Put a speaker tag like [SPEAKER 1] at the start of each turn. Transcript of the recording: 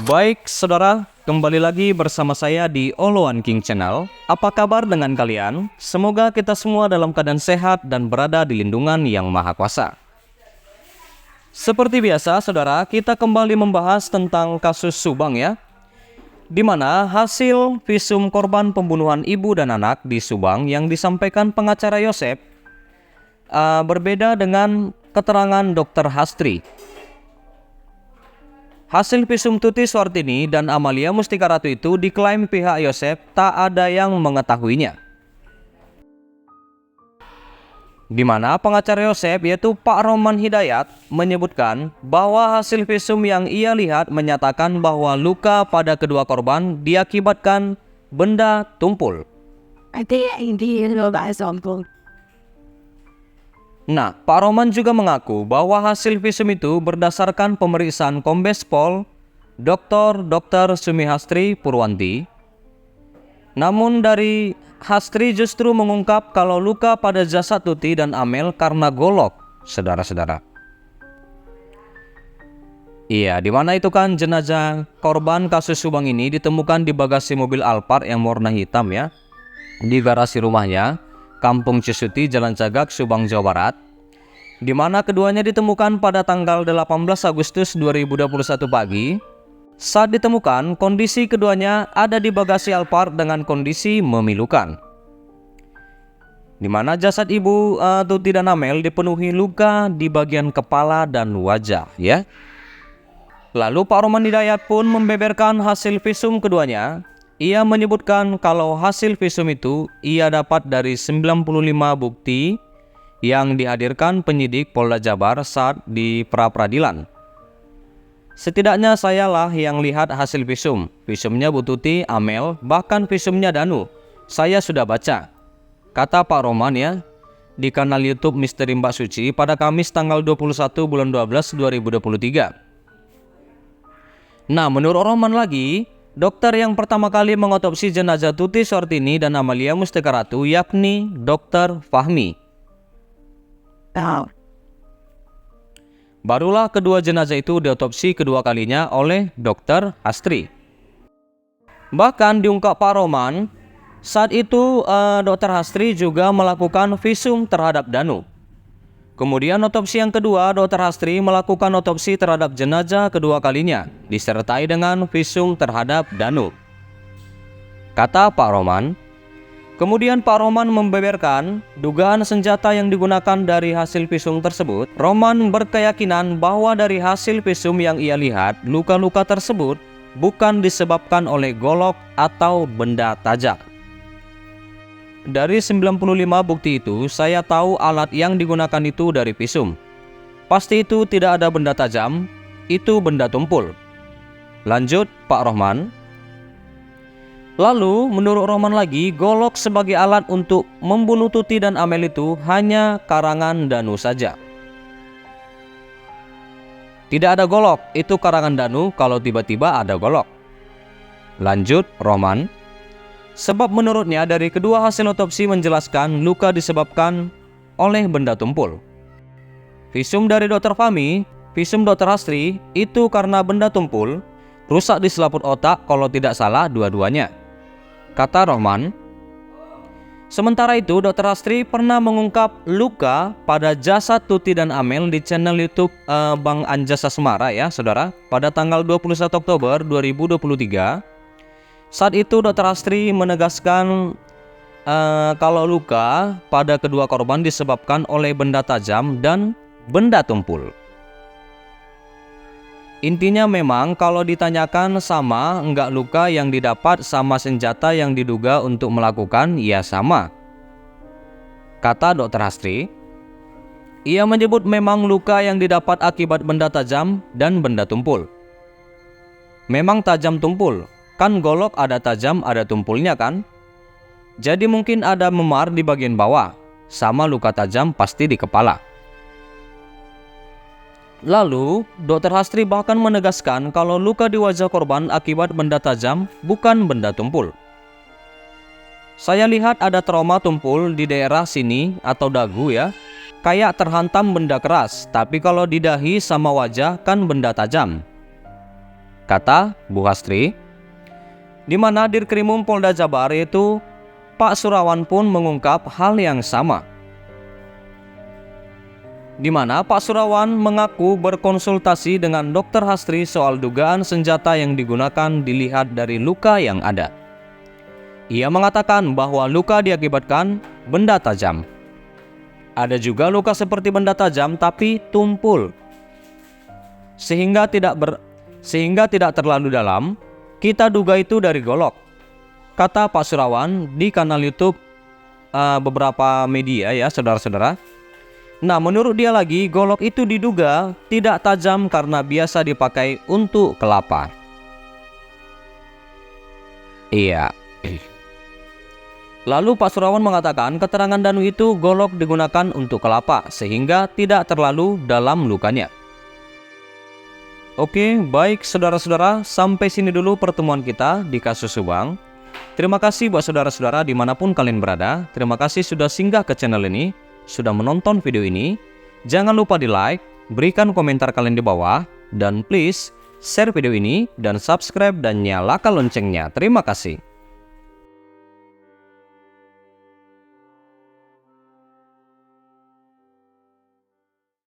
[SPEAKER 1] Baik saudara, kembali lagi bersama saya di All One King Channel. Apa kabar dengan kalian? Semoga kita semua dalam keadaan sehat dan berada di lindungan Yang Maha Kuasa. Seperti biasa saudara, kita kembali membahas tentang kasus Subang ya, di mana hasil visum korban pembunuhan ibu dan anak di Subang yang disampaikan pengacara Yosep berbeda dengan keterangan Dr. Hastri. Hasil visum Tuti Suartini dan Amalia Mustika Ratu itu diklaim pihak Yosep tak ada yang mengetahuinya. Di mana pengacara Yosep yaitu Pak Roman Hidayat menyebutkan bahwa hasil visum yang ia lihat menyatakan bahwa luka pada kedua korban diakibatkan benda tumpul. Nah, Pak Roman juga mengaku bahwa hasil visum itu berdasarkan pemeriksaan Kombes Pol Dr. Sumi Hastri Purwanti. Namun dari Hastri justru mengungkap kalau luka pada jasad Tuti dan Amel karena golok, saudara-saudara. Iya, di mana itu kan jenazah korban kasus Subang ini ditemukan di bagasi mobil Alphard yang warna hitam ya, di garasi rumahnya, Kampung Cisuti, Jalan Cagak, Subang, Jawa Barat, di mana keduanya ditemukan pada tanggal 18 Agustus 2021 pagi. Saat ditemukan, kondisi keduanya ada di bagasi Alphard dengan kondisi memilukan, di mana jasad ibu Tuti dan Amel dipenuhi luka di bagian kepala dan wajah ya. Lalu Pak Roman Hidayat pun membeberkan hasil visum keduanya. Ia menyebutkan kalau hasil visum itu ia dapat dari 95 bukti yang dihadirkan penyidik Polda Jabar saat di pra-peradilan. Setidaknya sayalah yang lihat hasil visum. Visumnya Bu Tuti, Amel, bahkan visumnya Danu. Saya sudah baca, kata Pak Roman ya, di kanal YouTube Misteri Mbak Suci pada Kamis tanggal 21 bulan 12 2023. Nah, menurut Roman lagi, dokter yang pertama kali mengotopsi jenazah Tuti Suartini dan Amalia Mustika Ratu yakni Dr. Fahmi. Barulah kedua jenazah itu diotopsi kedua kalinya oleh Dr. Hastri. Bahkan diungkap Pak Roman, saat itu Dr. Hastri juga melakukan visum terhadap Danu. Kemudian otopsi yang kedua, Dr. Hastri melakukan otopsi terhadap jenazah kedua kalinya, disertai dengan visum terhadap Danu, kata Pak Roman. Kemudian Pak Roman membeberkan dugaan senjata yang digunakan dari hasil visum tersebut. Roman berkeyakinan bahwa dari hasil visum yang ia lihat, luka-luka tersebut bukan disebabkan oleh golok atau benda tajam. Dari 95 bukti itu, saya tahu alat yang digunakan itu dari visum. Pasti itu tidak ada benda tajam, itu benda tumpul, lanjut Pak Roman. Lalu menurut Roman lagi, golok sebagai alat untuk membunuh Tuti dan Amel itu hanya karangan Danu saja. Tidak ada golok, itu karangan Danu kalau tiba-tiba ada golok, lanjut Roman. Sebab menurutnya dari kedua hasil otopsi menjelaskan luka disebabkan oleh benda tumpul. Visum dari Dr. Fahmi, visum Dr. Hastri itu karena benda tumpul, rusak di selaput otak kalau tidak salah dua-duanya, kata Roman. Sementara itu Dr. Hastri pernah mengungkap luka pada jasad Tuti dan Amel di channel YouTube Bang Anjasa Semara ya saudara, pada tanggal 21 Oktober 2023. Saat itu Dr. Hastri menegaskan kalau luka pada kedua korban disebabkan oleh benda tajam dan benda tumpul. Intinya memang kalau ditanyakan sama enggak luka yang didapat sama senjata yang diduga untuk melakukan, ya sama, kata Dr. Hastri. Ia menyebut memang luka yang didapat akibat benda tajam dan benda tumpul. Memang tajam tumpul, kan golok ada tajam ada tumpulnya kan. Jadi mungkin ada memar di bagian bawah, sama luka tajam pasti di kepala. Lalu, Dr. Hastri bahkan menegaskan kalau luka di wajah korban akibat benda tajam bukan benda tumpul. Saya lihat ada trauma tumpul di daerah sini atau dagu ya, kayak terhantam benda keras, tapi kalau di dahi sama wajah kan benda tajam. kata Bu Hastri. Di mana Dirkrimum Polda Jabar yaitu Pak Surawan pun mengungkap hal yang sama. Di mana Pak Surawan mengaku berkonsultasi dengan Dr. Hastri soal dugaan senjata yang digunakan dilihat dari luka yang ada. Ia mengatakan bahwa luka diakibatkan benda tajam. Ada juga luka seperti benda tajam tapi tumpul, sehingga tidak terlalu dalam. Kita duga itu dari golok, kata Pak Surawan di kanal YouTube beberapa media ya saudara-saudara. Nah, menurut dia lagi, golok itu diduga tidak tajam karena biasa dipakai untuk kelapa. Iya. Lalu Pak Surawan mengatakan keterangan Danu itu golok digunakan untuk kelapa sehingga tidak terlalu dalam lukanya. Oke, baik saudara-saudara, sampai sini dulu pertemuan kita di kasus Subang. Terima kasih buat saudara-saudara dimanapun kalian berada. Terima kasih sudah singgah ke channel ini, sudah menonton video ini. Jangan lupa di like, berikan komentar kalian di bawah, dan please share video ini dan subscribe dan nyalakan loncengnya. Terima kasih.